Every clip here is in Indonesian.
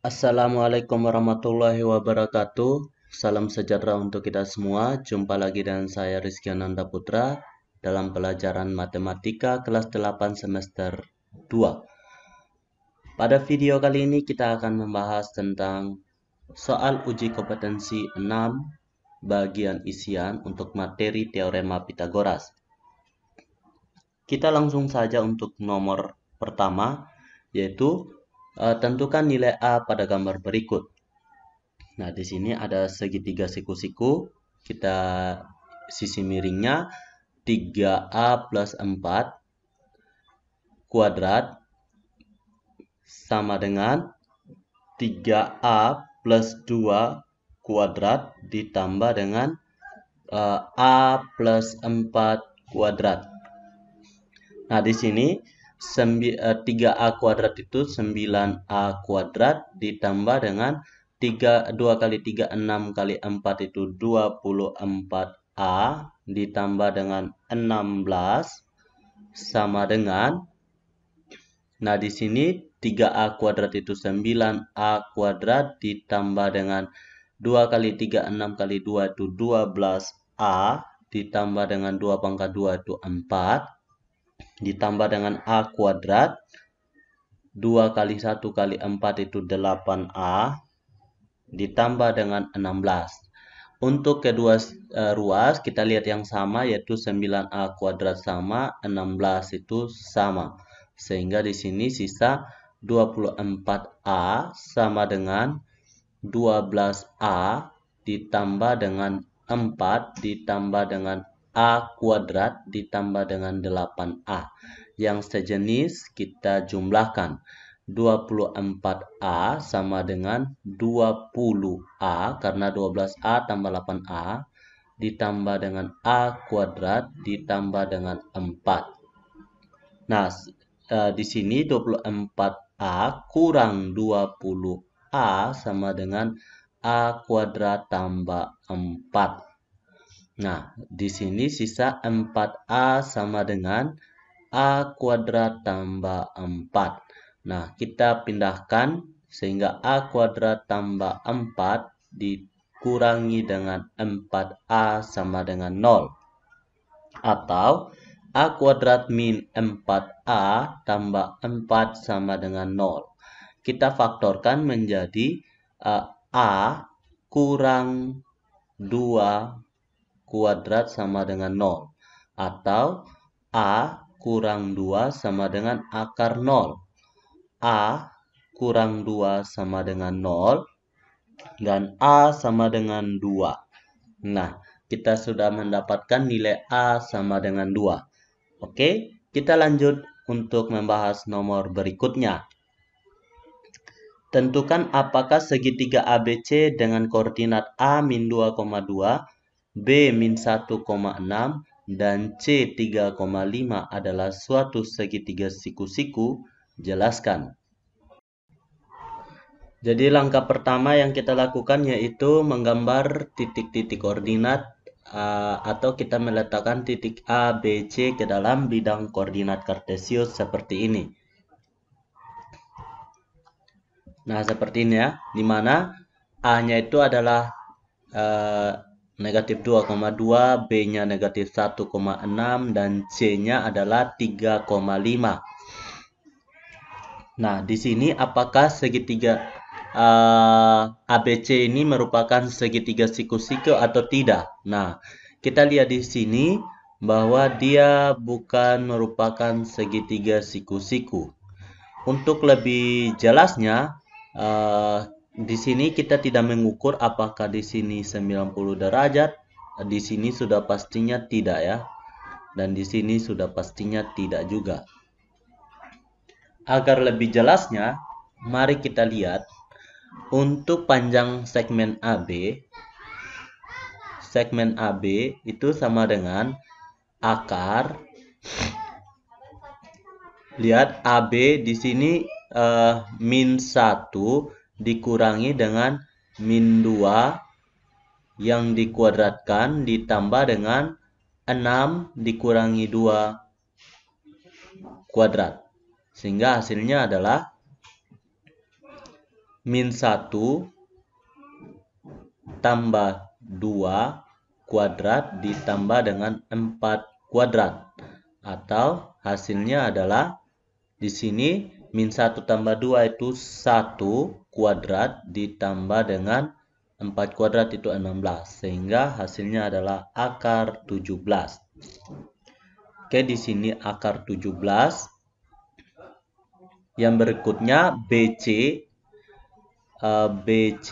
Assalamualaikum warahmatullahi wabarakatuh. Salam sejahtera untuk kita semua. Jumpa lagi dengan saya Rizky Ananda Putra dalam pelajaran Matematika kelas 8 semester 2. Pada video kali ini kita akan membahas tentang soal uji kompetensi 6 bagian isian untuk materi teorema Pitagoras. Kita langsung saja untuk nomor pertama, yaitu tentukan nilai A pada gambar berikut. Nah, di sini ada segitiga siku-siku. Kita sisi miringnya 3A plus 4 kuadrat sama dengan 3A plus 2 kuadrat ditambah dengan A plus 4 kuadrat. Nah, di sini 3A kuadrat itu 9A kuadrat ditambah dengan 2 kali 3, 6 kali 4 itu 24A ditambah dengan 16 sama dengan, nah di sini 3A kuadrat itu 9A kuadrat ditambah dengan 2 kali 3, 6 kali 2 itu 12A ditambah dengan 2 pangkat 2 itu 4 ditambah dengan A kuadrat 2 kali 1 kali 4 itu 8A ditambah dengan 16. Untuk kedua ruas kita lihat yang sama, yaitu 9A kuadrat sama 16 itu sama. Sehingga di sini sisa 24A sama dengan 12A ditambah dengan 4 ditambah dengan A kuadrat ditambah dengan 8A. Yang sejenis kita jumlahkan. 24A sama dengan 20A karena 12A tambah 8A ditambah dengan A kuadrat ditambah dengan 4. Nah, di sini 24A kurang 20A sama dengan A kuadrat tambah 4. Nah, di sini sisa 4A sama dengan A kuadrat tambah 4. Nah, kita pindahkan sehingga A kuadrat tambah 4 dikurangi dengan 4A sama dengan 0. Atau A kuadrat min 4A tambah 4 sama dengan 0. Kita faktorkan menjadi A kurang 2 kuadrat sama dengan 0. Atau A kurang 2 sama dengan akar 0. A kurang 2 sama dengan 0 dan A sama dengan 2. Nah, kita sudah mendapatkan nilai A sama dengan 2. Oke, kita lanjut untuk membahas nomor berikutnya. Tentukan apakah segitiga ABC dengan koordinat A min 2,2, B min 1,6, dan C 3,5 adalah suatu segitiga siku-siku. Jelaskan. Jadi langkah pertama yang kita lakukan yaitu menggambar titik-titik koordinat atau kita meletakkan titik A, B, C ke dalam bidang koordinat kartesius seperti ini. Nah, seperti ini ya, di mana A-nya itu adalah negatif 2,2, B-nya negatif 1,6, dan C-nya adalah 3,5. Nah, di sini apakah segitiga ABC ini merupakan segitiga siku-siku atau tidak? Nah, kita lihat di sini bahwa dia bukan merupakan segitiga siku-siku. Untuk lebih jelasnya, di sini kita tidak mengukur apakah di sini 90 derajat, di sini sudah pastinya tidak ya. Dan di sini sudah pastinya tidak juga. Agar lebih jelasnya, mari kita lihat untuk panjang segmen AB itu sama dengan akar. Lihat AB di sini min 1 dikurangi dengan min 2 yang dikuadratkan ditambah dengan 6 dikurangi 2 kuadrat. Sehingga hasilnya adalah min 1 tambah 2 kuadrat ditambah dengan 4 kuadrat. Atau hasilnya adalah di sini min 1 tambah 2 itu 1 kuadrat ditambah dengan 4 kuadrat itu 16. Sehingga hasilnya adalah akar 17. Oke, di sini akar 17. Yang berikutnya BC. BC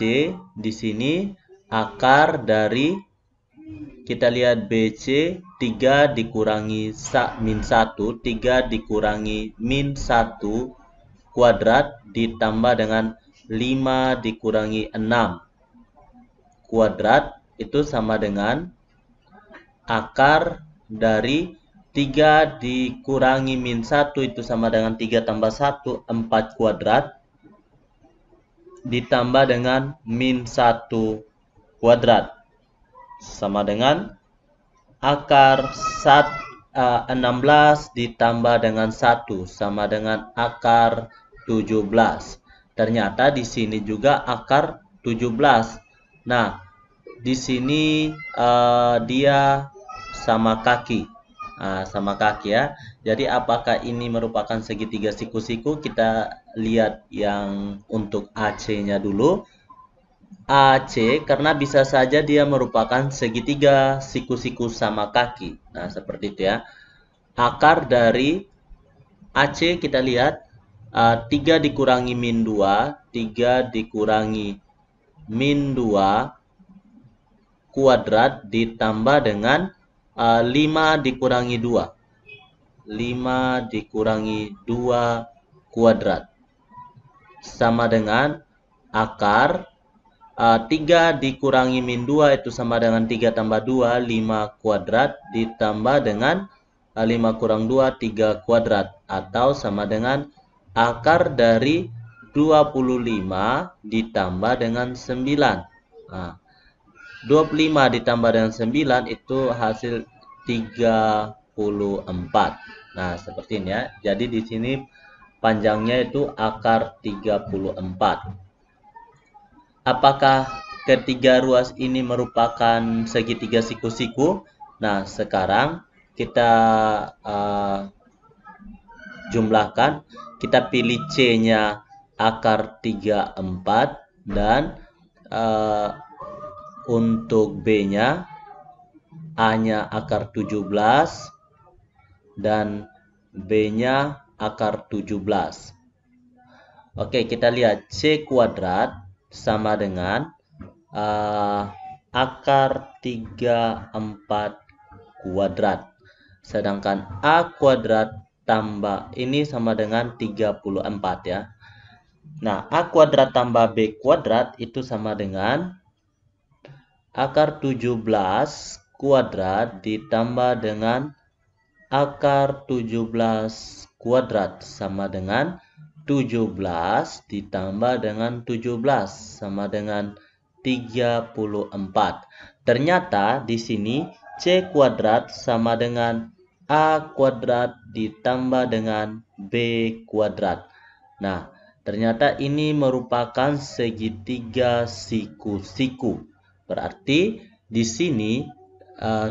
di sini akar dari, kita lihat BC 3 dikurangi min 1, 3 dikurangi min 1 kuadrat ditambah dengan 5 dikurangi 6 kuadrat itu sama dengan akar dari 3 dikurangi min 1 itu sama dengan 3 tambah 1, 4 kuadrat ditambah dengan min 1 kuadrat sama dengan akar 16 ditambah dengan 1 sama dengan akar 17. Ternyata di sini juga akar 17. Nah, di sini dia sama kaki. Sama kaki ya. Jadi apakah ini merupakan segitiga siku-siku? Kita lihat yang untuk AC-nya dulu. AC karena bisa saja dia merupakan segitiga siku-siku sama kaki. Nah, seperti itu ya. Akar dari AC kita lihat 3 dikurangi min 2, 3 dikurangi min 2 kuadrat ditambah dengan 5 dikurangi 2. 5 dikurangi 2 kuadrat. Sama dengan akar 3 dikurangi min 2 itu sama dengan 3 tambah 2, 5 kuadrat ditambah dengan 5 kurang 2, 3 kuadrat. Atau sama dengan akar dari 25 ditambah dengan 9. 25 ditambah dengan 9 itu hasil 34. Nah, seperti ini ya. Jadi di sini panjangnya itu akar 34. Apakah ketiga ruas ini merupakan segitiga siku-siku? Nah, sekarang kita jumlahkan. Kita pilih C-nya akar 34 dan untuk B-nya A-nya akar 17 dan B-nya akar 17. Oke, kita lihat C kuadrat sama dengan akar 34 kuadrat. Sedangkan A kuadrat tambah ini sama dengan 34 ya. Nah, A kuadrat tambah B kuadrat itu sama dengan akar 17 kuadrat ditambah dengan akar 17 kuadrat sama dengan 17 ditambah dengan 17 sama dengan 34. Ternyata di sini C kuadrat sama dengan A kuadrat ditambah dengan B kuadrat. Nah, ternyata ini merupakan segitiga siku-siku. Berarti di sini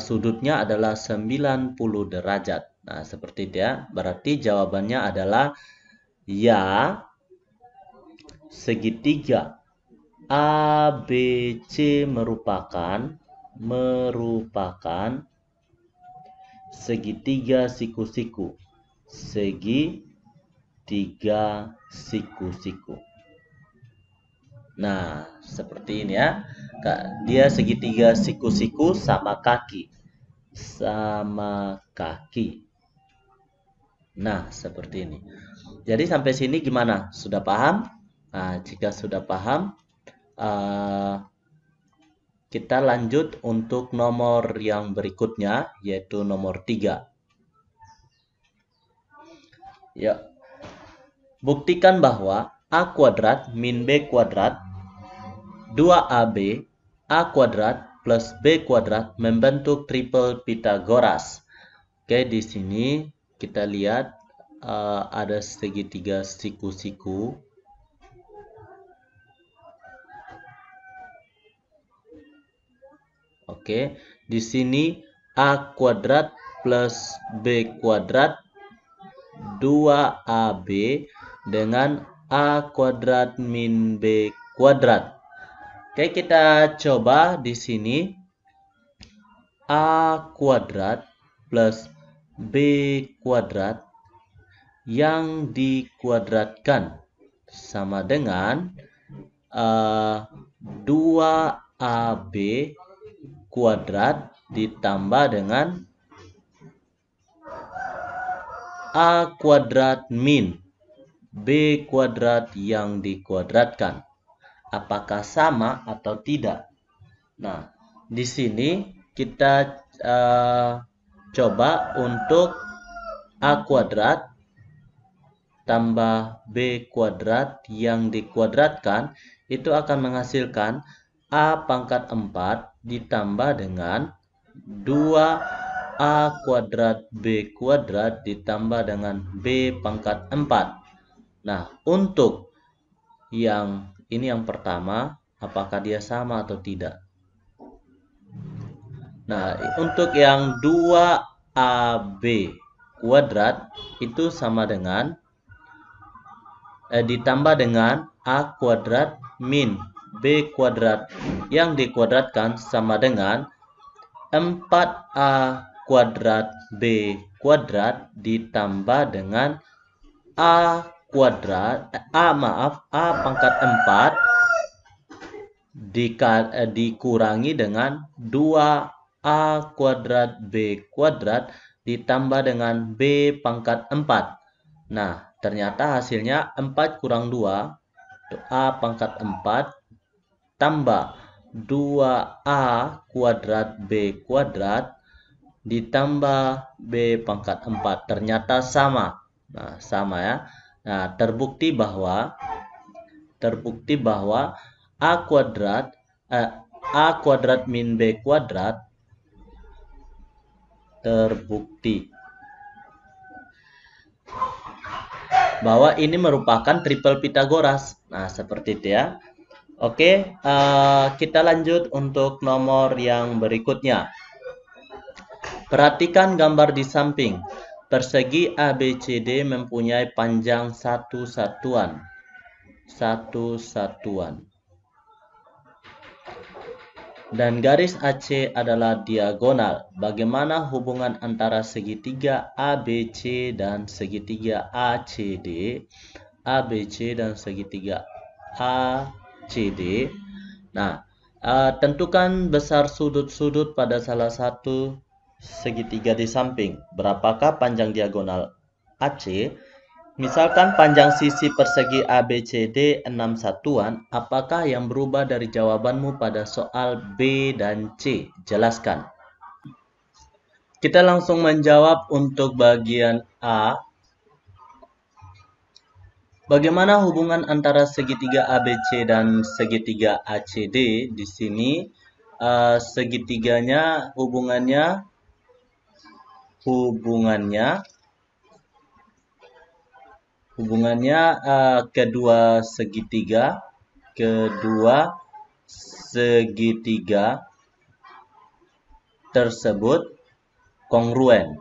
sudutnya adalah 90 derajat. Nah, seperti itu ya. Berarti jawabannya adalah ya, segitiga ABC merupakan segitiga siku-siku. Segitiga siku-siku. Nah, seperti ini ya. Dia segitiga siku-siku sama kaki. Sama kaki. Nah, seperti ini. Jadi sampai sini gimana? Sudah paham? Nah, jika sudah paham, kita lanjut untuk nomor yang berikutnya, yaitu nomor 3. Ya. Buktikan bahwa A kuadrat min B kuadrat 2AB A kuadrat plus B kuadrat membentuk triple Pythagoras. Oke, di sini kita lihat ada segitiga siku-siku. Oke, di sini A kuadrat plus B kuadrat 2AB dengan A kuadrat min B kuadrat. Oke, kita coba di sini A kuadrat plus B kuadrat yang dikuadratkan sama dengan 2AB kuadrat ditambah dengan A kuadrat min B kuadrat yang dikuadratkan. Apakah sama atau tidak? Nah, di sini kita coba untuk A kuadrat tambah B kuadrat yang dikuadratkan itu akan menghasilkan A pangkat 4 ditambah dengan 2A kuadrat B kuadrat ditambah dengan B pangkat 4. Nah, untuk yang ini yang pertama, apakah dia sama atau tidak? Nah, untuk yang 2AB kuadrat itu sama dengan ditambah dengan A kuadrat min B kuadrat yang dikuadratkan sama dengan 4A kuadrat B kuadrat ditambah dengan A pangkat 4 dikurangi dengan 2A kuadrat B kuadrat ditambah dengan B pangkat 4. Nah, ternyata hasilnya 4 kurang 2, A pangkat 4, tambah 2A kuadrat B kuadrat, ditambah B pangkat 4. Ternyata sama. Nah, sama ya. Nah, terbukti bahwa A kuadrat min B kuadrat terbukti bahwa ini merupakan triple Pitagoras. Nah, seperti itu ya. Oke, kita lanjut untuk nomor yang berikutnya. Perhatikan gambar di samping. Persegi ABCD mempunyai panjang satu satuan. Dan garis AC adalah diagonal. Bagaimana hubungan antara segitiga ABC dan segitiga ACD? ABC dan segitiga ACD. Nah, tentukan besar sudut-sudut pada salah satu segitiga di samping. Berapakah panjang diagonal AC? Misalkan panjang sisi persegi ABCD 6 satuan, apakah yang berubah dari jawabanmu pada soal B dan C? Jelaskan. Kita langsung menjawab untuk bagian A. Bagaimana hubungan antara segitiga ABC dan segitiga ACD? Di sini segitiganya hubungannya kedua segitiga tersebut kongruen.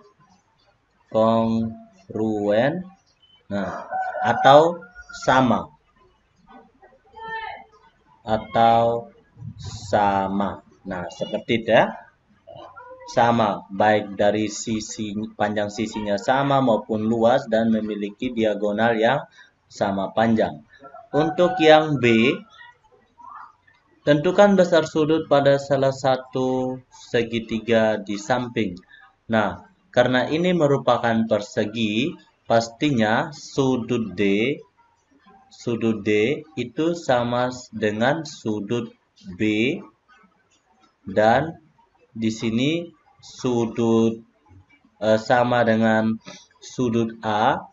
Nah, atau sama. Nah, seperti itu ya. Sama, baik dari sisi panjang sisinya sama maupun luas dan memiliki diagonal yang sama panjang. Untuk yang B, tentukan besar sudut pada salah satu segitiga di samping. Nah, karena ini merupakan persegi, pastinya sudut D itu sama dengan sudut B, dan di sini sudut sama dengan sudut A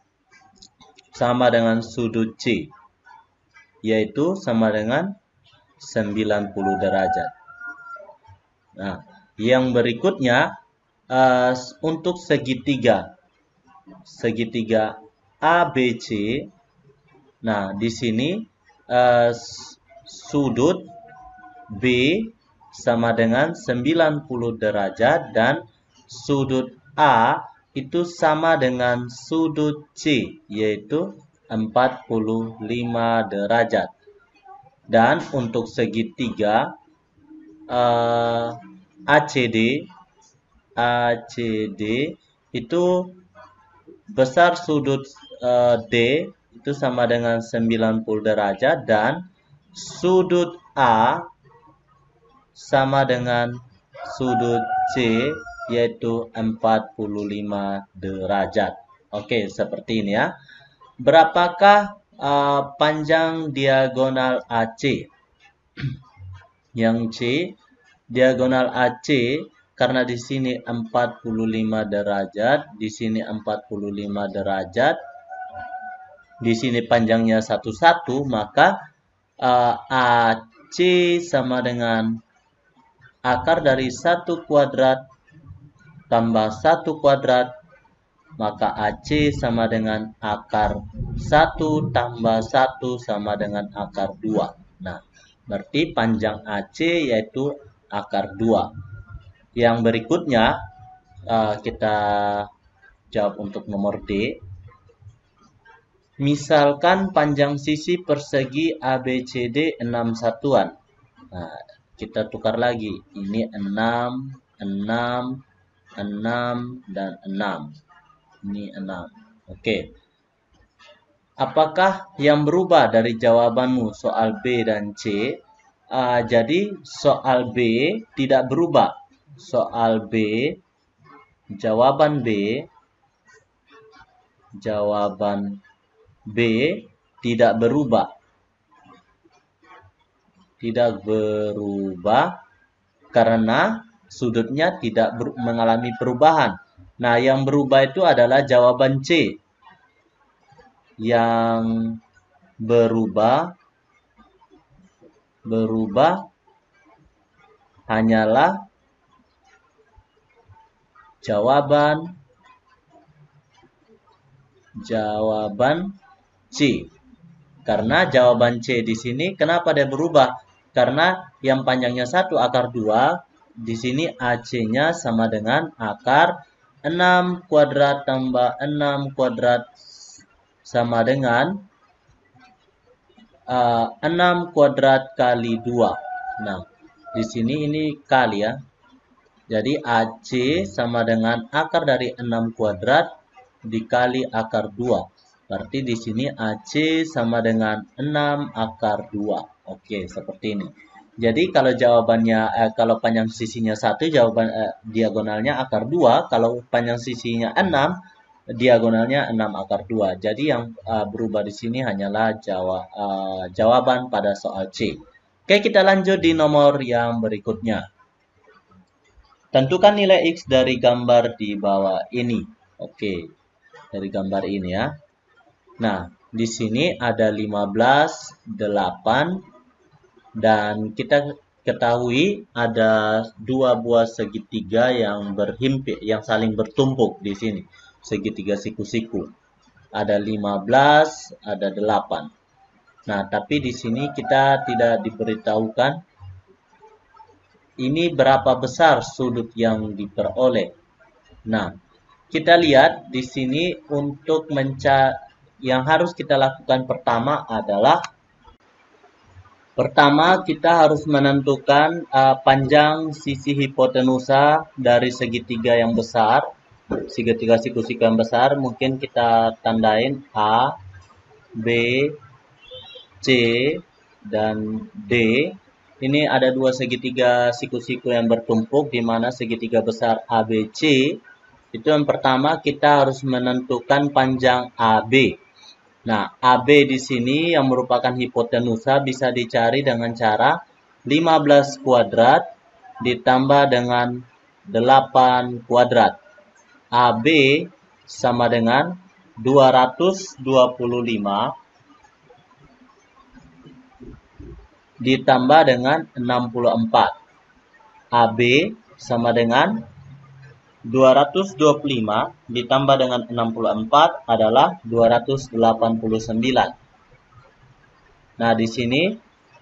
sama dengan sudut C, yaitu sama dengan 90 derajat. Nah, yang berikutnya untuk segitiga ABC. Nah, di sini sudut B sama dengan 90 derajat dan sudut A itu sama dengan sudut C, yaitu 45 derajat. Dan untuk segitiga ACD itu besar sudut D itu sama dengan 90 derajat dan sudut A sama dengan sudut C yaitu 45 derajat. Oke, seperti ini ya. Berapakah panjang diagonal AC? Yang C, diagonal AC karena di sini 45 derajat, di sini 45 derajat, di sini panjangnya 1, maka AC sama dengan akar dari 1 kuadrat tambah 1 kuadrat, maka AC sama dengan akar 1 tambah 1 sama dengan akar 2. Nah, berarti panjang AC yaitu akar 2. Yang berikutnya kita jawab untuk nomor D. Misalkan panjang sisi persegi ABCD 6 satuan. Nah, kita tukar lagi. Ini 6, 6, 6, dan 6. Ini 6. Oke. Apakah yang berubah dari jawabanmu soal B dan C? Jadi soal B tidak berubah. Soal B, jawaban B tidak berubah. Tidak berubah karena sudutnya tidak mengalami perubahan. Nah, yang berubah itu adalah jawaban C. Yang berubah hanyalah jawaban C. Karena jawaban C di sini kenapa dia berubah? Karena yang panjangnya 1 akar 2, di sini AC-nya sama dengan akar 6 kuadrat tambah 6 kuadrat sama dengan 6 kuadrat kali 2. Nah, di sini ini kali ya. Jadi AC sama dengan akar dari 6 kuadrat dikali akar 2. Berarti di sini AC sama dengan 6 akar 2. Oke, seperti ini. Jadi kalau jawabannya kalau panjang sisinya 1, jawaban diagonalnya akar 2. Kalau panjang sisinya 6, diagonalnya 6 akar 2. Jadi yang berubah di sini hanyalah jawaban pada soal C. Oke, kita lanjut di nomor yang berikutnya. Tentukan nilai X dari gambar di bawah ini. Oke, dari gambar ini ya. Nah, di sini ada 15, 8, dan kita ketahui ada 2 buah segitiga yang berhimpit, yang saling bertumpuk di sini. Segitiga siku-siku. Ada 15, ada 8. Nah, tapi di sini kita tidak diberitahukan ini berapa besar sudut yang diperoleh. Nah, kita lihat di sini untuk yang harus kita lakukan pertama adalah kita harus menentukan panjang sisi hipotenusa dari segitiga yang besar, segitiga siku-siku yang besar. Mungkin kita tandain A, B, C, dan D. Ini ada 2 segitiga siku-siku yang bertumpuk, di mana segitiga besar ABC. Itu yang pertama, kita harus menentukan panjang AB. Nah, AB di sini yang merupakan hipotenusa bisa dicari dengan cara 15 kuadrat ditambah dengan 8 kuadrat. AB sama dengan 225 ditambah dengan 64. AB sama dengan 225 ditambah dengan 64 adalah 289. Nah, di sini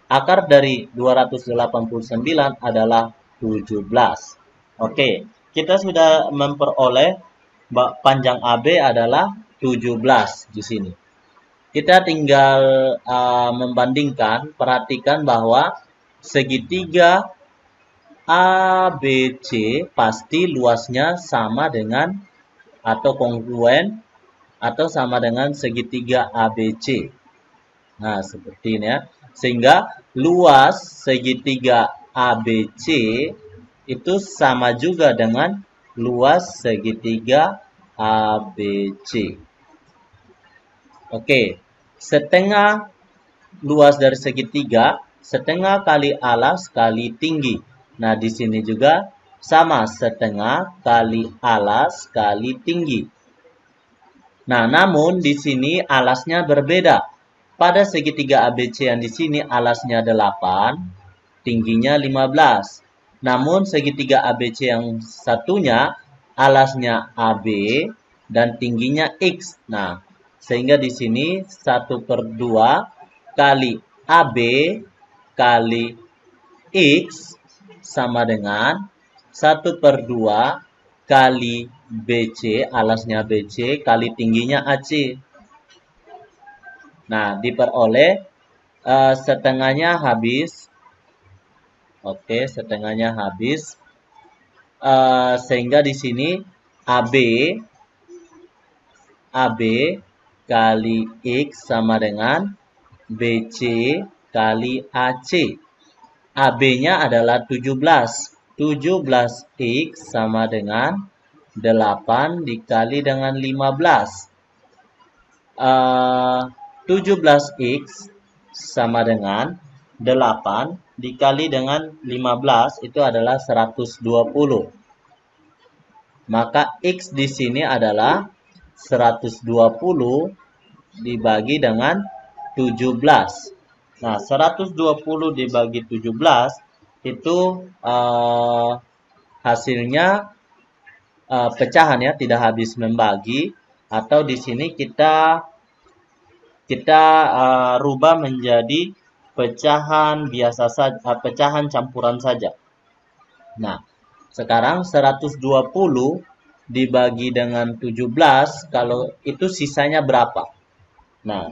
akar dari 289 adalah 17. Oke, kita sudah memperoleh panjang AB adalah 17 di sini. Kita tinggal membandingkan, perhatikan bahwa segitiga ABC pasti luasnya sama dengan atau kongruen atau sama dengan segitiga ABC. Nah, seperti ini ya. Sehingga luas segitiga ABC itu sama juga dengan luas segitiga ABC. Oke, setengah luas dari segitiga, setengah kali alas kali tinggi. Nah, di sini juga sama, setengah kali alas kali tinggi. Nah, namun di sini alasnya berbeda. Pada segitiga ABC yang di sini alasnya 8, tingginya 15. Namun segitiga ABC yang satunya alasnya AB dan tingginya X. Nah, sehingga di sini 1/2 kali AB kali X sama dengan 1/2 kali BC, alasnya BC, kali tingginya AC. Nah, diperoleh setengahnya habis. Oke, setengahnya habis. Sehingga di sini AB kali X sama dengan BC kali AC. AB-nya adalah 17. 17X sama dengan 8 dikali dengan 15. 17X sama dengan 8 dikali dengan 15 itu adalah 120. Maka X di sini adalah 120 dibagi dengan 17. Nah, 120 dibagi 17 itu hasilnya pecahan ya, tidak habis membagi. Atau di sini kita rubah menjadi pecahan biasa saja, pecahan campuran saja. Nah, sekarang 120 dibagi dengan 17, kalau itu sisanya berapa? Nah,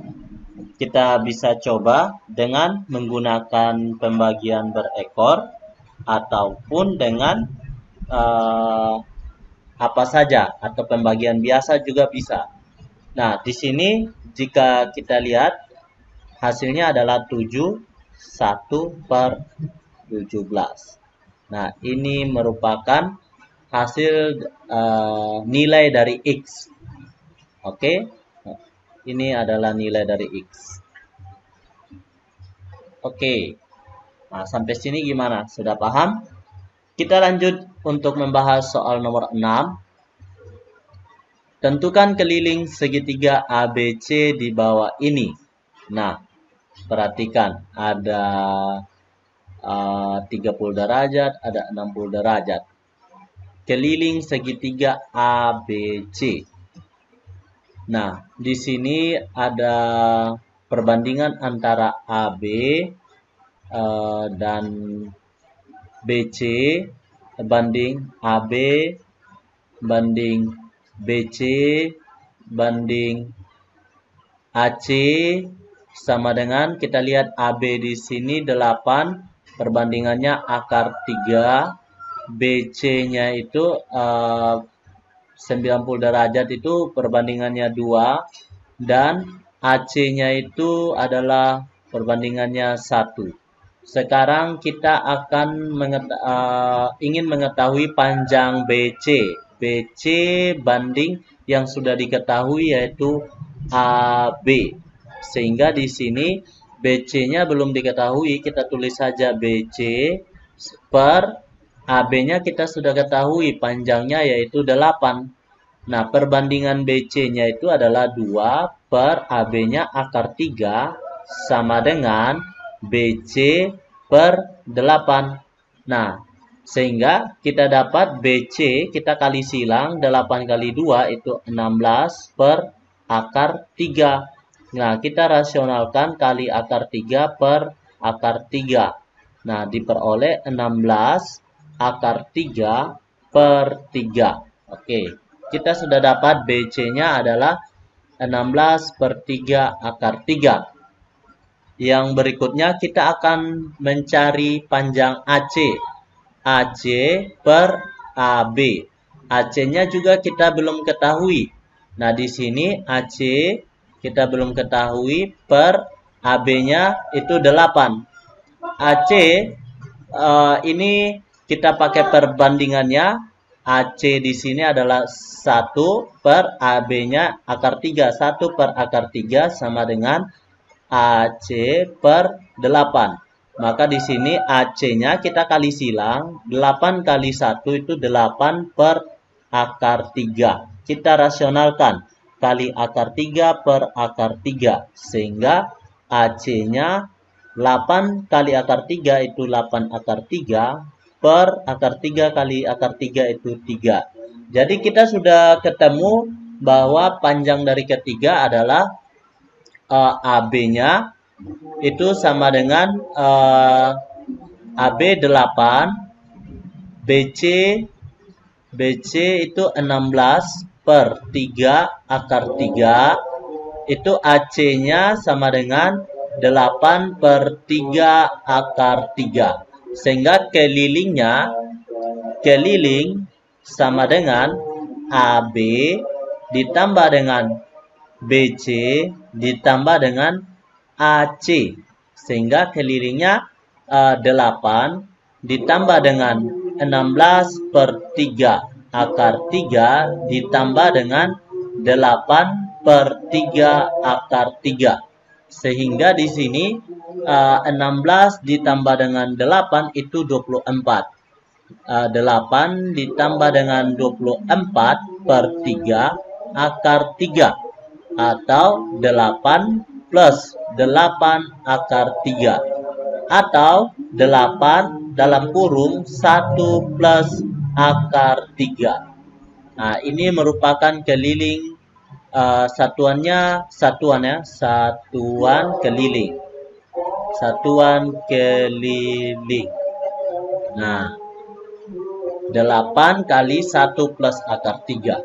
kita bisa coba dengan menggunakan pembagian berekor ataupun dengan apa saja, atau pembagian biasa juga bisa. Nah, di sini jika kita lihat hasilnya adalah 1/17. Nah, ini merupakan hasil nilai dari X. Oke, ini adalah nilai dari X. Oke, nah sampai sini gimana? Sudah paham? Kita lanjut untuk membahas soal nomor 6. Tentukan keliling segitiga ABC di bawah ini. Nah, perhatikan, ada 30 derajat, ada 60 derajat. Keliling segitiga ABC. Nah, di sini ada perbandingan antara AB dan BC banding AB banding BC banding AC sama dengan, kita lihat AB di sini 8, perbandingannya akar 3, BC-nya itu 90 derajat itu perbandingannya 2, dan AC-nya itu adalah perbandingannya 1. Sekarang kita akan ingin mengetahui panjang BC. BC banding yang sudah diketahui yaitu AB. Sehingga di sini BC-nya belum diketahui, kita tulis saja BC per AB-nya kita sudah ketahui panjangnya yaitu 8. Nah, perbandingan BC-nya itu adalah 2 per AB-nya akar 3 sama dengan BC per 8. Nah, sehingga kita dapat BC, kita kali silang, 8 kali 2 itu 16 per akar 3. Nah, kita rasionalkan kali akar 3 per akar 3. Nah, diperoleh 16 akar 3 per 3. Oke, kita sudah dapat BC-nya adalah 16 per 3 akar 3. Yang berikutnya kita akan mencari panjang AC. AC per AB. AC-nya juga kita belum ketahui. Nah, di sini AC kita belum ketahui, per AB-nya itu 8. AC ini kita pakai perbandingannya. AC di sini adalah 1 per AB-nya akar 3. 1 per akar 3 sama dengan AC per 8. Maka di sini AC-nya kita kali silang. 8 kali 1 itu 8 per akar 3. Kita rasionalkan. Kali akar 3 per akar 3. Sehingga AC-nya 8 kali akar 3 itu 8 akar 3 per akar 3 kali akar 3 itu 3. Jadi kita sudah ketemu bahwa panjang dari ketiga adalah AB-nya itu sama dengan AB 8, BC itu 16 per 3 akar 3, itu AC-nya sama dengan 8 per 3 akar 3. Sehingga keliling sama dengan AB ditambah dengan BC ditambah dengan AC. Sehingga kelilingnya 8 ditambah dengan 16 per 3 akar 3 ditambah dengan 8 per 3 akar 3. Sehingga di sini 16 ditambah dengan 8 itu 24. 8 ditambah dengan 24 per 3 akar 3. Atau 8 plus 8 akar 3. Atau 8 dalam kurung 1 plus akar 3. Nah, ini merupakan keliling. Satuan keliling. Nah, 8 kali 1 plus akar 3.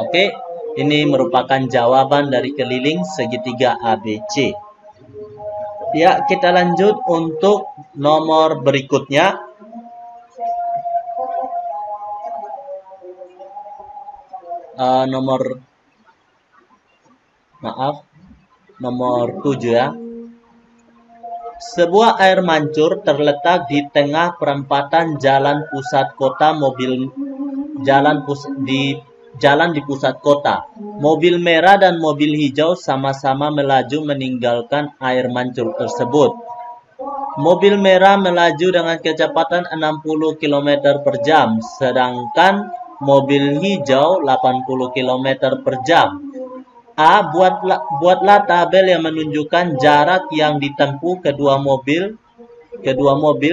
Oke, ini merupakan jawaban dari keliling segitiga ABC. Ya, kita lanjut untuk nomor berikutnya. Nomor 7 ya. Sebuah air mancur terletak di tengah perempatan jalan pusat kota jalan di pusat kota. Mobil merah dan mobil hijau sama-sama melaju meninggalkan air mancur tersebut. Mobil merah melaju dengan kecepatan 60 km per jam, sedangkan mobil hijau 80 km per jam. A. Buatlah tabel yang menunjukkan jarak yang ditempuh kedua mobil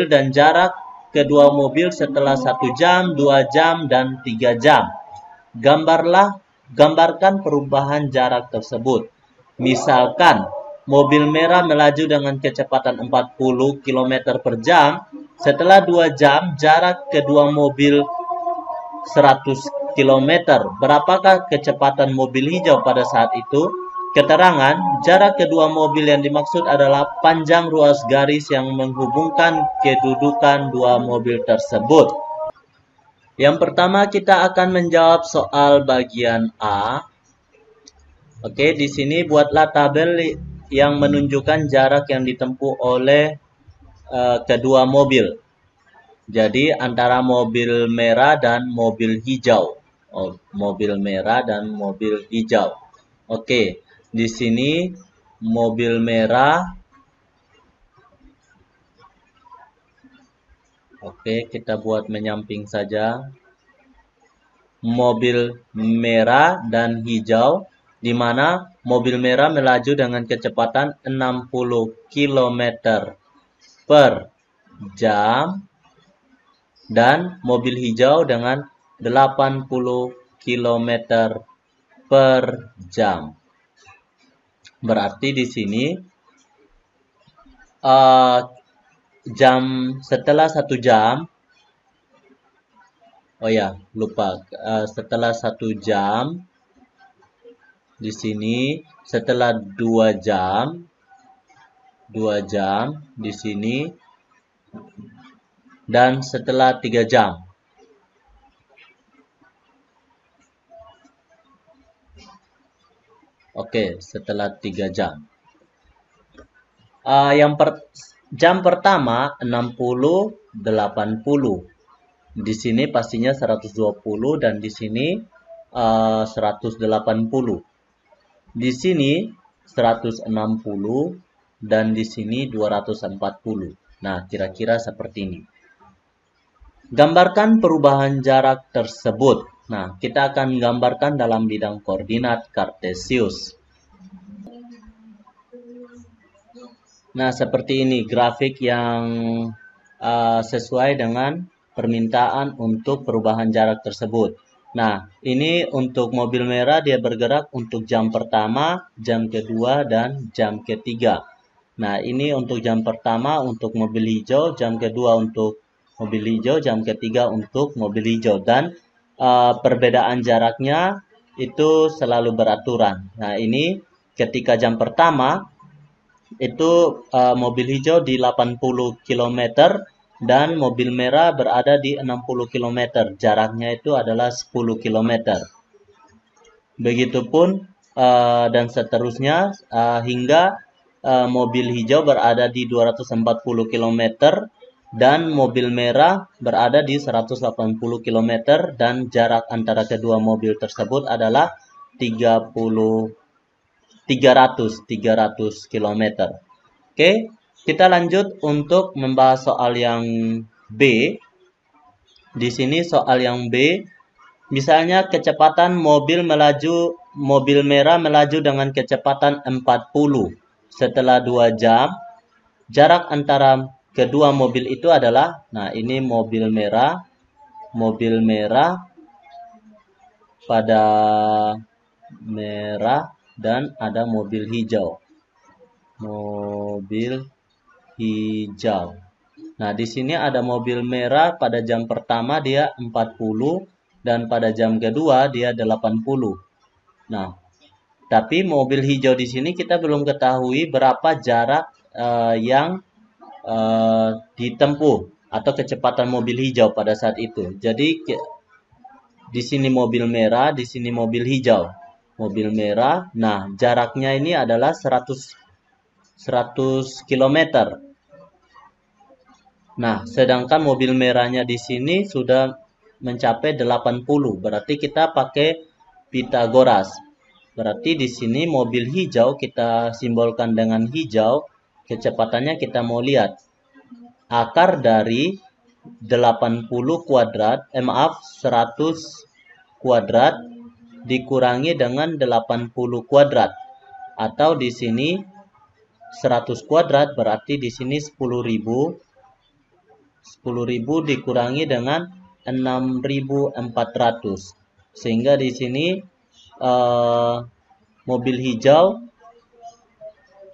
dan jarak kedua mobil setelah 1 jam, 2 jam, dan 3 jam. Gambarkan perubahan jarak tersebut. Misalkan, mobil merah melaju dengan kecepatan 40 km per jam. Setelah 2 jam, jarak kedua mobil 100 km. Berapakah kecepatan mobil hijau pada saat itu? Keterangan, jarak kedua mobil yang dimaksud adalah panjang ruas garis yang menghubungkan kedudukan dua mobil tersebut. Yang pertama kita akan menjawab soal bagian A. Oke, di sini buatlah tabel yang menunjukkan jarak yang ditempuh oleh kedua mobil. Jadi antara mobil merah dan mobil hijau. Mobil merah dan mobil hijau. Oke, di sini mobil merah. Oke, kita buat menyamping saja. Mobil merah dan hijau, di mana mobil merah melaju dengan kecepatan 60 km per jam dan mobil hijau dengan 80 km per jam. Berarti di sini setelah 1 jam, oh ya, lupa. Setelah 1 jam di sini, setelah 2 jam di sini, dan setelah 3 jam. Oke, setelah 3 jam. Jam pertama 60, 80. Di sini pastinya 120 dan di sini 180. Di sini 160 dan di sini 240. Nah, kira-kira seperti ini. Gambarkan perubahan jarak tersebut. Nah, kita akan gambarkan dalam bidang koordinat Kartesius. Nah, seperti ini grafik yang sesuai dengan permintaan untuk perubahan jarak tersebut. Nah, ini untuk mobil merah dia bergerak untuk jam pertama, jam kedua, dan jam ketiga. Nah, ini untuk jam pertama untuk mobil hijau, jam kedua untuk mobil hijau, jam ketiga untuk mobil hijau. Dan perbedaan jaraknya itu selalu beraturan. Nah, ini ketika jam pertama itu mobil hijau di 80 km dan mobil merah berada di 60 km. Jaraknya itu adalah 10 km. Begitupun dan seterusnya hingga mobil hijau berada di 240 km dan mobil merah berada di 180 km dan jarak antara kedua mobil tersebut adalah 300 km. Oke, kita lanjut untuk membahas soal yang B. Di sini soal yang B, misalnya kecepatan mobil merah melaju dengan kecepatan 40 setelah 2 jam. Jarak antara kedua mobil itu adalah, nah ini mobil merah pada merah dan ada mobil hijau. Nah, di sini ada mobil merah pada jam pertama dia 40 dan pada jam kedua dia 80. Nah, tapi mobil hijau di sini kita belum ketahui berapa jarak yang ditempuh atau kecepatan mobil hijau pada saat itu. Jadi di sini mobil merah, di sini mobil hijau. Mobil merah, nah jaraknya ini adalah 100 km. Nah, sedangkan mobil merahnya di sini sudah mencapai 80. Berarti kita pakai Pitagoras. Berarti di sini mobil hijau kita simbolkan dengan hijau. Kecepatannya kita mau lihat. Akar dari 100 kuadrat dikurangi dengan 80 kuadrat. Atau di sini 100 kuadrat berarti di sini 10.000. 10.000 dikurangi dengan 6.400. Sehingga di sini mobil hijau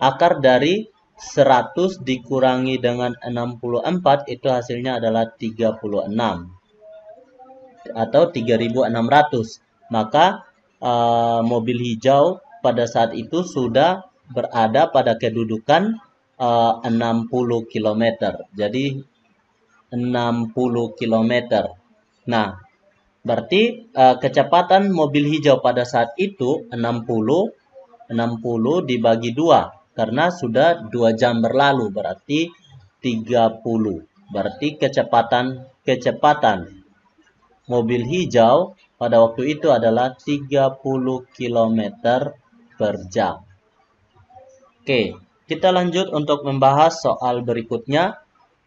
akar dari 100 dikurangi dengan 64 itu hasilnya adalah 36 atau 3.600. Maka mobil hijau pada saat itu sudah berada pada kedudukan 60 km. Jadi 60 km. Nah, berarti kecepatan mobil hijau pada saat itu 60 dibagi 2 karena sudah 2 jam berlalu berarti 30. Berarti kecepatan mobil hijau pada waktu itu adalah 30 km per jam. Oke, kita lanjut untuk membahas soal berikutnya.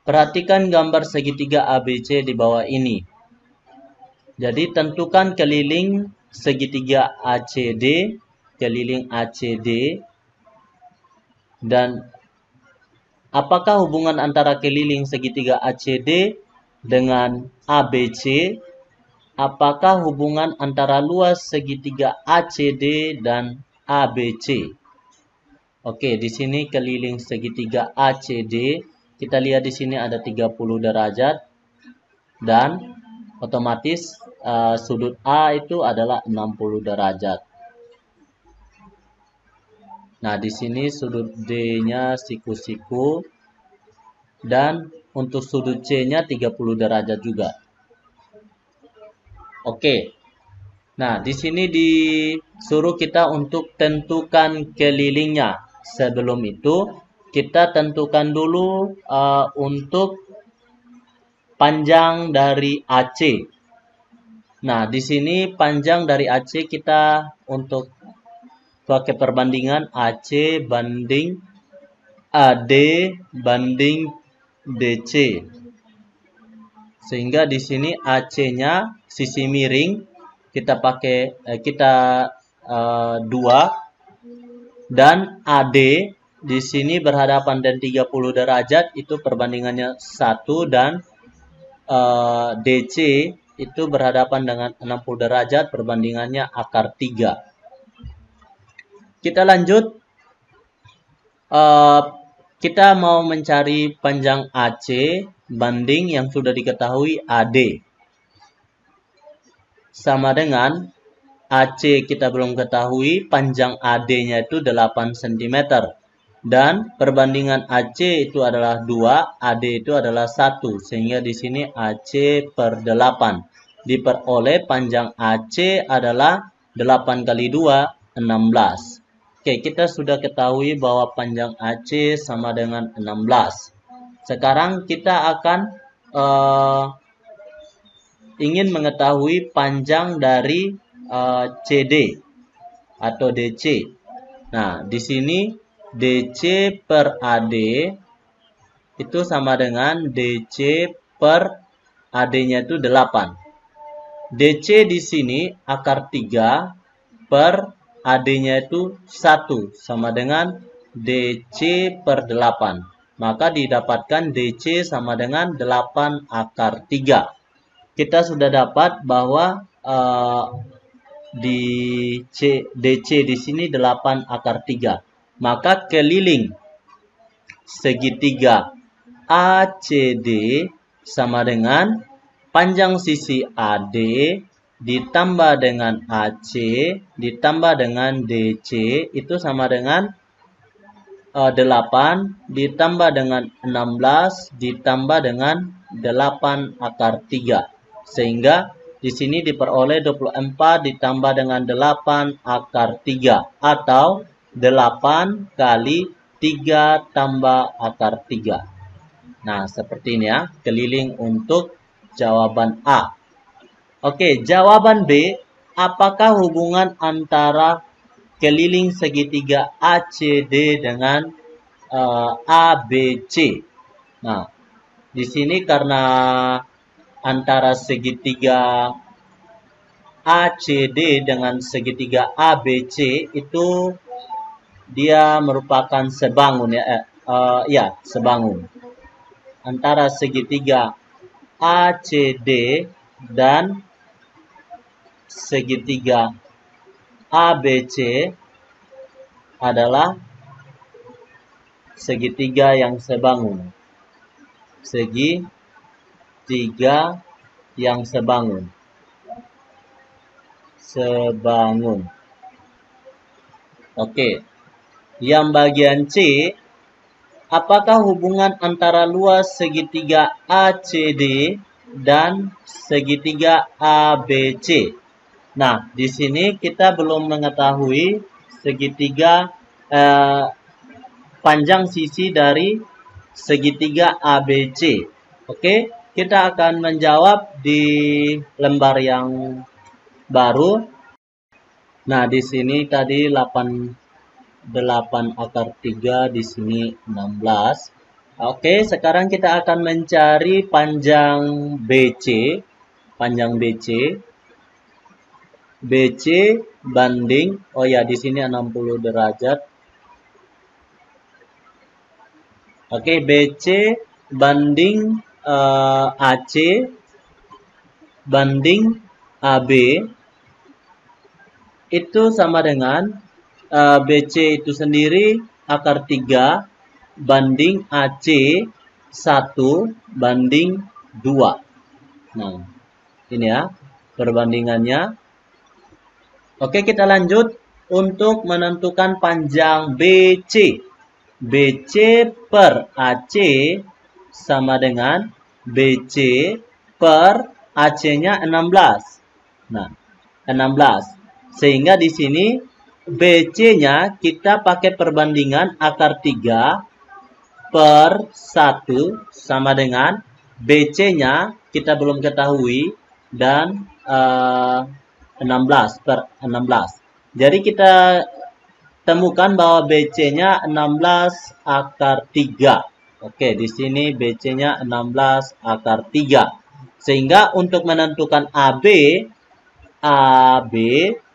Perhatikan gambar segitiga ABC di bawah ini. Jadi tentukan keliling segitiga ACD, dan apakah hubungan antara keliling segitiga ACD dengan ABC? Apakah hubungan antara luas segitiga ACD dan ABC? Oke, di sini keliling segitiga ACD kita lihat di sini ada 30 derajat dan otomatis sudut A itu adalah 60 derajat. Nah, di sini sudut D-nya siku-siku dan untuk sudut C-nya 30 derajat juga. Oke. Nah, di sini disuruh kita untuk tentukan kelilingnya. Sebelum itu, kita tentukan dulu untuk panjang dari AC. Nah, di sini panjang dari AC kita untuk pakai perbandingan AC banding AD banding DC. Sehingga di sini AC-nya sisi miring kita pakai 2 dan AD di sini berhadapan dan 30 derajat itu perbandingannya 1 dan DC itu berhadapan dengan 60 derajat perbandingannya akar 3. Kita lanjut. Kita mau mencari panjang AC banding yang sudah diketahui AD. Sama dengan AC kita belum ketahui, panjang AD-nya itu 8 cm. Dan perbandingan AC itu adalah 2, AD itu adalah 1. Sehingga di sini AC per 8. Diperoleh panjang AC adalah 8 kali 2, 16. Oke, kita sudah ketahui bahwa panjang AC sama dengan 16. Sekarang kita akan ingin mengetahui panjang dari CD atau DC. Nah, di sini DC per AD itu sama dengan DC per AD-nya itu 8. DC di sini akar 3 per AD-nya itu 1 sama dengan DC per 8. Maka didapatkan DC sama dengan 8 akar 3. Kita sudah dapat bahwa DC di sini 8 akar 3. Maka keliling segitiga ACD sama dengan panjang sisi AD ditambah dengan AC ditambah dengan DC itu sama dengan 8 ditambah dengan 16 ditambah dengan 8 akar 3. Sehingga di sini diperoleh 24 ditambah dengan 8 akar 3 atau 8 kali 3 tambah akar 3. Nah, seperti ini ya, keliling untuk jawaban A. Oke, jawaban B, apakah hubungan antara keliling segitiga ACD dengan ABC? Nah, di sini karena antara segitiga ACD dengan segitiga ABC itu dia merupakan sebangun ya, sebangun antara segitiga ACD dan segitiga ABC adalah segitiga yang sebangun. Segitiga yang sebangun. Sebangun. Oke. Yang bagian C, apakah hubungan antara luas segitiga ACD dan segitiga ABC? Nah, di sini kita belum mengetahui segitiga panjang sisi dari segitiga ABC. Oke, kita akan menjawab di lembar yang baru. Nah, di sini tadi 8 akar 3, di sini 16. Oke, sekarang kita akan mencari panjang BC. Panjang BC. BC banding, oh ya, di sini 60 derajat. Oke, BC banding AC banding AB itu sama dengan BC itu sendiri akar 3 banding AC 1:2. Nah, ini ya perbandingannya. Oke, kita lanjut untuk menentukan panjang BC. BC per AC sama dengan BC per AC-nya 16. Nah, 16. Sehingga di sini BC-nya kita pakai perbandingan akar 3 per 1 sama dengan BC-nya kita belum ketahui dan 16 per 16. Jadi kita temukan bahwa BC-nya 16 akar 3. Oke, di sini BC-nya 16 akar 3. Sehingga untuk menentukan AB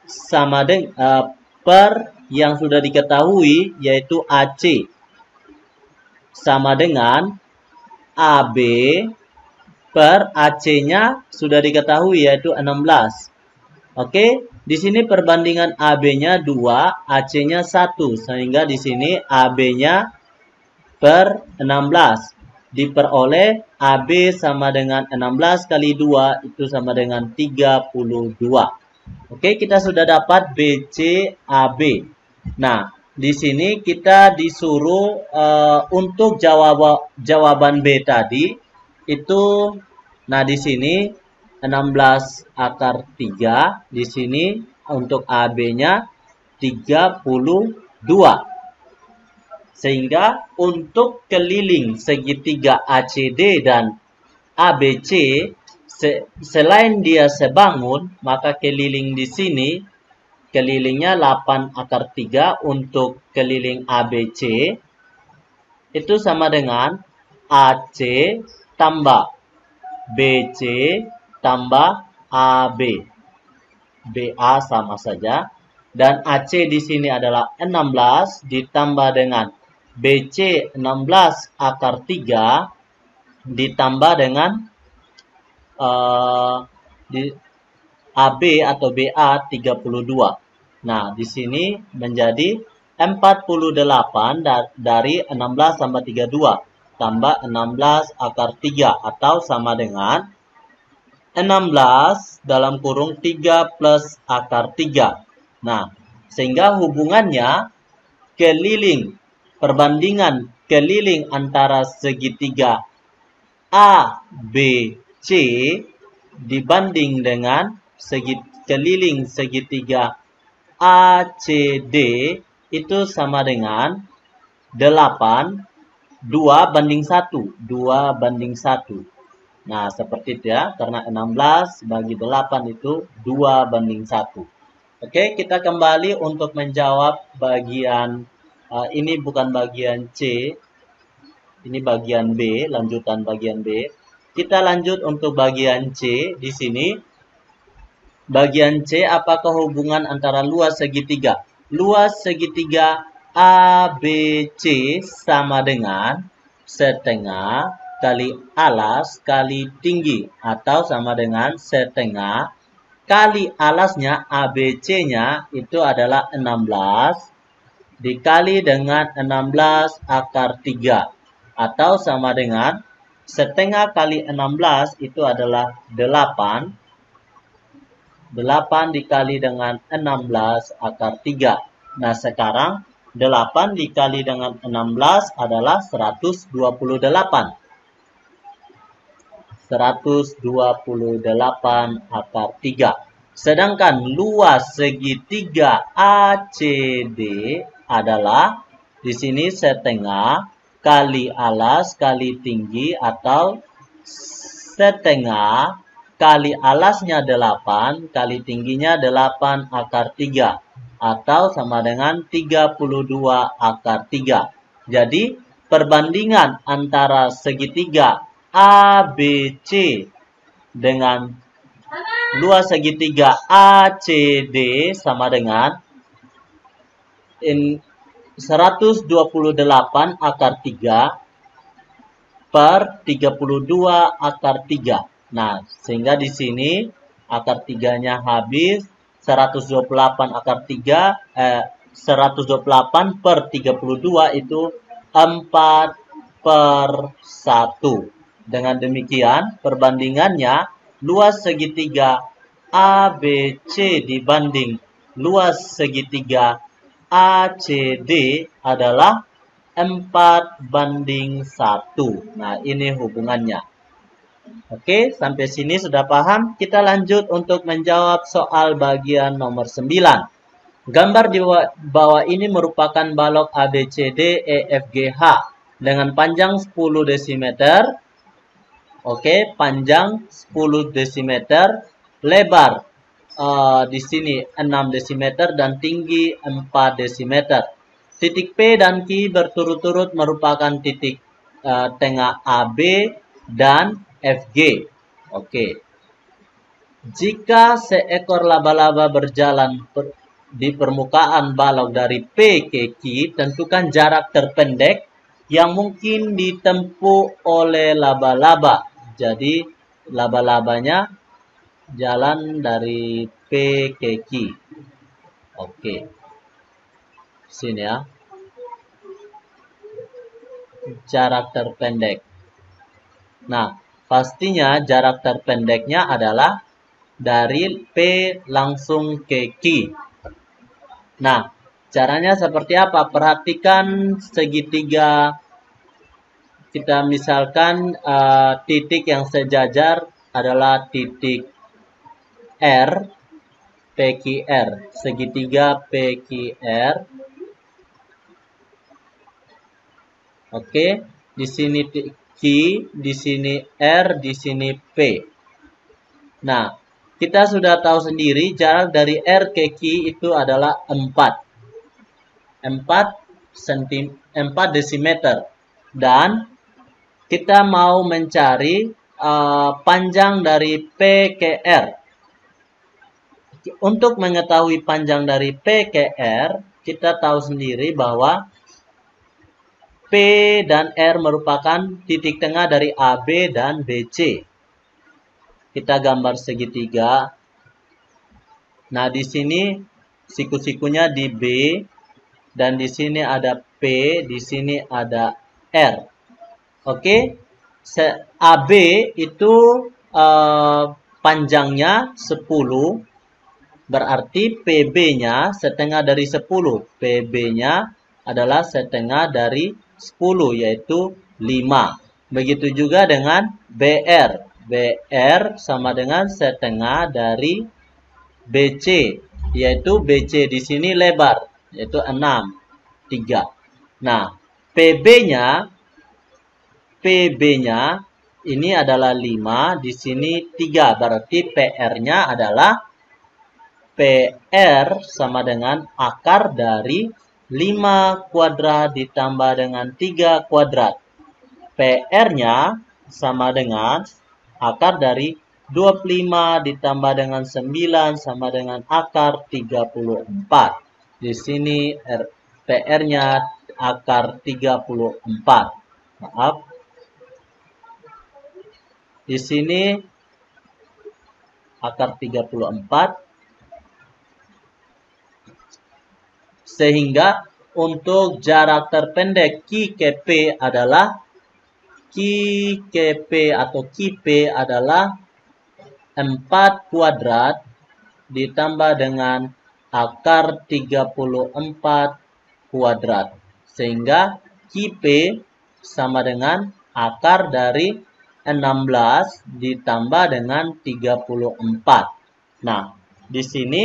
sama dengan per yang sudah diketahui yaitu AC sama dengan AB per AC-nya sudah diketahui yaitu 16. Oke, di sini perbandingan AB-nya 2, AC-nya 1, sehingga di sini AB-nya per 16. Diperoleh AB sama dengan 16 kali 2 itu sama dengan 32. Oke, kita sudah dapat BC AB. Nah, di sini kita disuruh untuk jawaban B tadi itu, nah di sini 16 akar 3, di sini untuk AB-nya 32. Sehingga untuk keliling segitiga ACD dan ABC, selain dia sebangun, maka keliling di sini, kelilingnya 8 akar 3 untuk keliling ABC, itu sama dengan AC tambah BC tambah AB. BA sama saja. Dan AC di sini adalah 16 ditambah dengan BC 16 akar 3 ditambah dengan AB atau BA 32. Nah, di sini menjadi 48 dari 16 tambah 32 tambah 16 akar 3 atau sama dengan 16 dalam kurung 3 plus akar 3. Nah, sehingga hubungannya perbandingan keliling antara segitiga ABC dibanding dengan keliling segitiga ACD itu sama dengan 8, 2:1. Nah, seperti itu ya, karena 16 bagi 8 itu 2:1. Oke, kita kembali untuk menjawab bagian, ini bukan bagian C, ini bagian B, lanjutan bagian B. Kita lanjut untuk bagian C di sini. Bagian C, apakah hubungan antara luas segitiga? Luas segitiga ABC sama dengan setengah kali alas kali tinggi atau sama dengan setengah kali alasnya ABC-nya itu adalah 16 dikali dengan 16 akar 3 atau sama dengan setengah kali 16 itu adalah 8. 8 dikali dengan 16 akar 3. Nah, sekarang 8 dikali dengan 16 adalah 128. 128 akar 3. Sedangkan luas segitiga ACD adalah di sini setengah kali alas kali tinggi atau setengah kali alasnya 8 kali tingginya 8 akar 3 atau sama dengan 32 akar 3. Jadi perbandingan antara segitiga ABC dengan luas segitiga ACD sama dengan 128 akar 3 per 32 akar 3. Nah, sehingga di sini akar 3-nya habis, 128 akar 3, 128 per 32 itu 4 per 1. Dengan demikian, perbandingannya luas segitiga ABC dibanding luas segitiga ACD adalah 4:1. Nah, ini hubungannya. Oke, sampai sini sudah paham? Kita lanjut untuk menjawab soal bagian nomor 9. Gambar di bawah ini merupakan balok ABCD EFGH dengan panjang 10 desimeter. Oke, panjang 10 desimeter, lebar di sini 6 desimeter dan tinggi 4 desimeter. Titik P dan Q berturut-turut merupakan titik tengah AB dan FG. Oke. Jika seekor laba-laba berjalan di permukaan balok dari P ke Q, tentukan jarak terpendek yang mungkin ditempuh oleh laba-laba. Jadi, laba-labanya jalan dari P ke Q. Oke. Sini ya. Jarak terpendek. Nah, pastinya jarak terpendeknya adalah dari P langsung ke Q. Nah, caranya seperti apa? Perhatikan segitiga. Kita misalkan titik yang sejajar adalah titik R, PQR. Segitiga PQR. Oke, di sini Q, di sini R, di sini P. Nah, kita sudah tahu sendiri jarak dari R ke Q itu adalah 4 desimeter. Dan kita mau mencari panjang dari P ke R. Untuk mengetahui panjang dari P ke R, kita tahu sendiri bahwa P dan R merupakan titik tengah dari AB dan BC. Kita gambar segitiga. Nah, di sini siku-sikunya di B dan di sini ada P, di sini ada R. Oke. AB itu panjangnya 10, berarti PB-nya setengah dari 10. PB-nya adalah setengah dari 10, yaitu 5. Begitu juga dengan BR. BR sama dengan setengah dari BC, yaitu BC di sini lebar, yaitu 6, 3. Nah, PB-nya ini adalah 5, di sini 3, berarti PR-nya adalah PR sama dengan akar dari 5 kuadrat ditambah dengan 3 kuadrat. PR-nya sama dengan akar dari 25 ditambah dengan 9 sama dengan akar 34. Di sini PR-nya akar 34. Maaf. Di sini akar 34. Sehingga untuk jarak terpendek Q ke P adalah adalah 4 kuadrat ditambah dengan akar 34 kuadrat. Sehingga QP sama dengan akar dari 16 ditambah dengan 34. Nah, di sini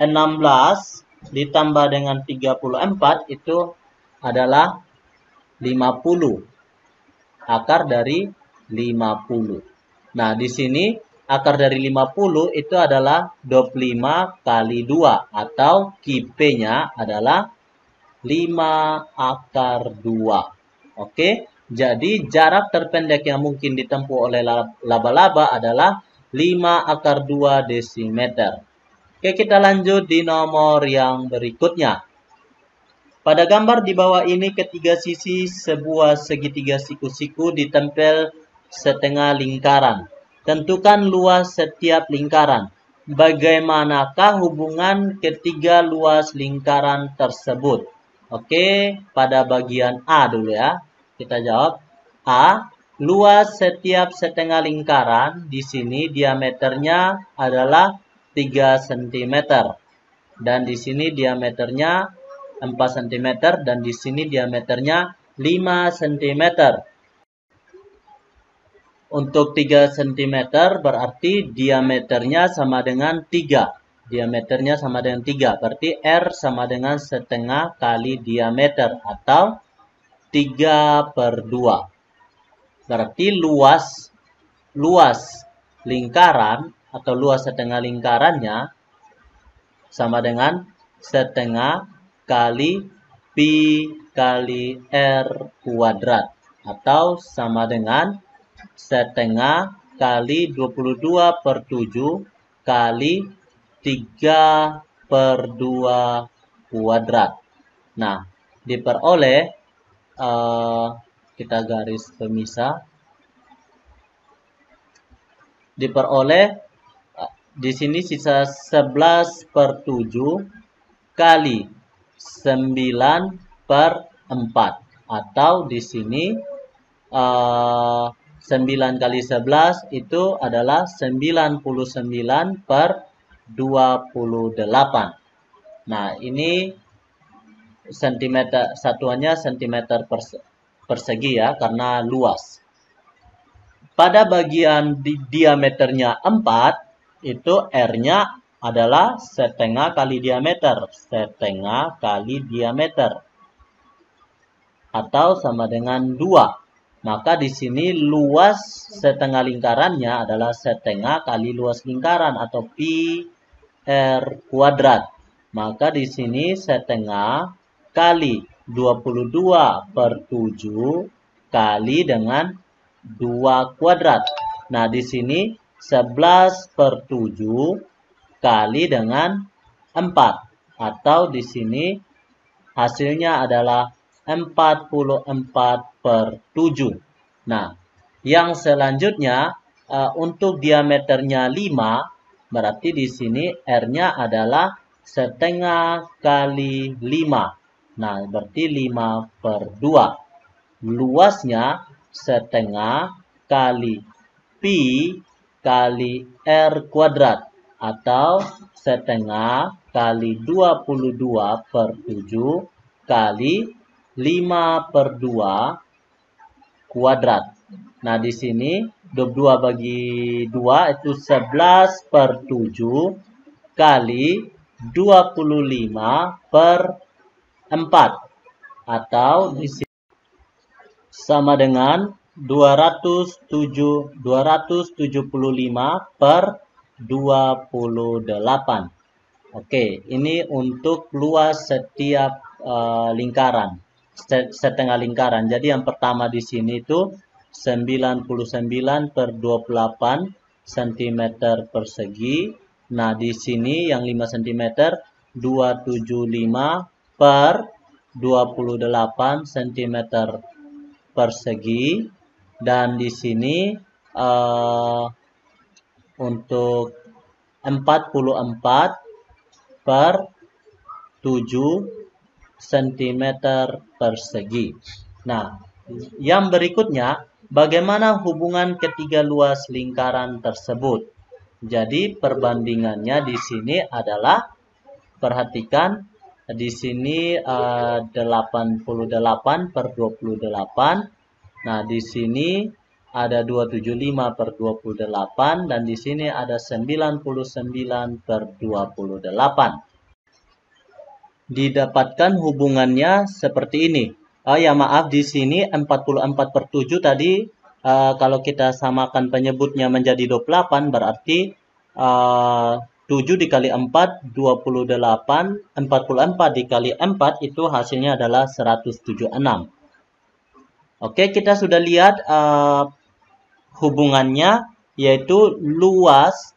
16 ditambah dengan 34 itu adalah 50. Akar dari 50. Nah, di sini akar dari 50 itu adalah 25 kali 2 atau QP-nya adalah 5 akar 2. Oke, jadi jarak terpendek yang mungkin ditempuh oleh laba-laba adalah 5 akar 2 desimeter. Oke, kita lanjut di nomor yang berikutnya. Pada gambar di bawah ini ketiga sisi sebuah segitiga siku-siku ditempel setengah lingkaran. Tentukan luas setiap lingkaran. Bagaimanakah hubungan ketiga luas lingkaran tersebut? Oke, pada bagian A dulu ya. Kita jawab A. Luas setiap setengah lingkaran di sini diameternya adalah 3 cm. Dan di sini diameternya 4 cm dan di sini diameternya 5 cm. Untuk 3 cm berarti diameternya sama dengan 3. Diameternya sama dengan 3. Berarti R sama dengan setengah kali diameter atau 3/2. Berarti luas lingkaran atau luas setengah lingkarannya sama dengan setengah kali pi kali R kuadrat atau sama dengan setengah kali 22/7 kali 3/2 kuadrat. Nah, diperoleh kita garis pemisah. Diperoleh di sini sisa 11/7 kali 9/4 atau di sini 9 kali 11 itu adalah 99/28. Nah, ini sentimeter, satuannya sentimeter persegi ya, karena luas. Pada bagian diameternya 4, itu R-nya adalah setengah kali diameter. Setengah kali diameter. Atau sama dengan 2. Maka di sini luas setengah lingkarannya adalah setengah kali luas lingkaran atau pi R kuadrat. Maka di sini setengah kali 22/7 kali dengan 2 kuadrat. Nah, di sini 11/7 kali dengan 4. Atau di sini hasilnya adalah 44/7. Nah, yang selanjutnya untuk diameternya 5, berarti di sini R-nya adalah setengah kali 5. Nah, berarti 5/2. Luasnya setengah kali pi kali R kuadrat atau setengah kali 22/7 kali 5/2 kuadrat. Nah, di sini 22 bagi 2 itu 11/7 kali 25/4 atau di sini sama dengan 275/28. Oke, ini untuk luas setiap lingkaran, setengah lingkaran. Jadi yang pertama di sini itu 99/28 cm persegi. Nah, di sini yang 5 cm 275/28 cm persegi. Dan di sini untuk 44/7 cm persegi. Nah, yang berikutnya, bagaimana hubungan ketiga luas lingkaran tersebut? Jadi perbandingannya di sini adalah, perhatikan di sini 88/28. Nah, di sini ada 275/28 dan di sini ada 99/28. Didapatkan hubungannya seperti ini. Ya maaf, di sini 44/7 tadi kalau kita samakan penyebutnya menjadi 28 berarti 7 dikali 4 28, 44 dikali 4 itu hasilnya adalah 176. Oke, kita sudah lihat hubungannya, yaitu luas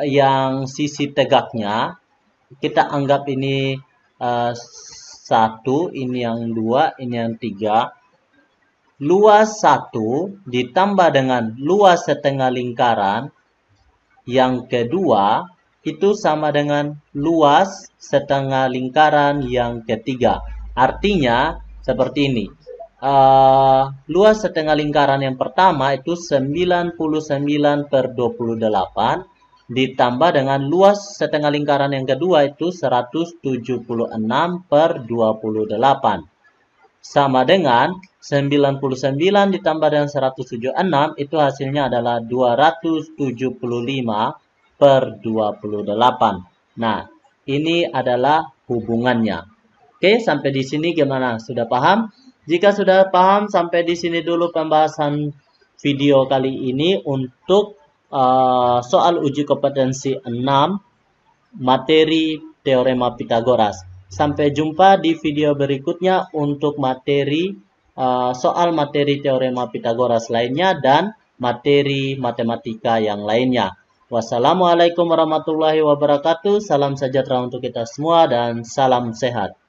yang sisi tegaknya kita anggap ini 1, ini yang 2, ini yang 3. Luas 1 ditambah dengan luas setengah lingkaran yang kedua itu sama dengan luas setengah lingkaran yang ketiga. Artinya seperti ini. Luas setengah lingkaran yang pertama itu 99/28 ditambah dengan luas setengah lingkaran yang kedua itu 176/28. Sama dengan 99 ditambah dengan 176 itu hasilnya adalah 275/28. Nah, ini adalah hubungannya. Oke, sampai di sini gimana? Sudah paham? Jika sudah paham, sampai di sini dulu pembahasan video kali ini untuk soal uji kompetensi 6 materi teorema Pitagoras. Sampai jumpa di video berikutnya untuk soal materi teorema Pitagoras lainnya dan materi matematika yang lainnya. Wassalamualaikum warahmatullahi wabarakatuh. Salam sejahtera untuk kita semua dan salam sehat.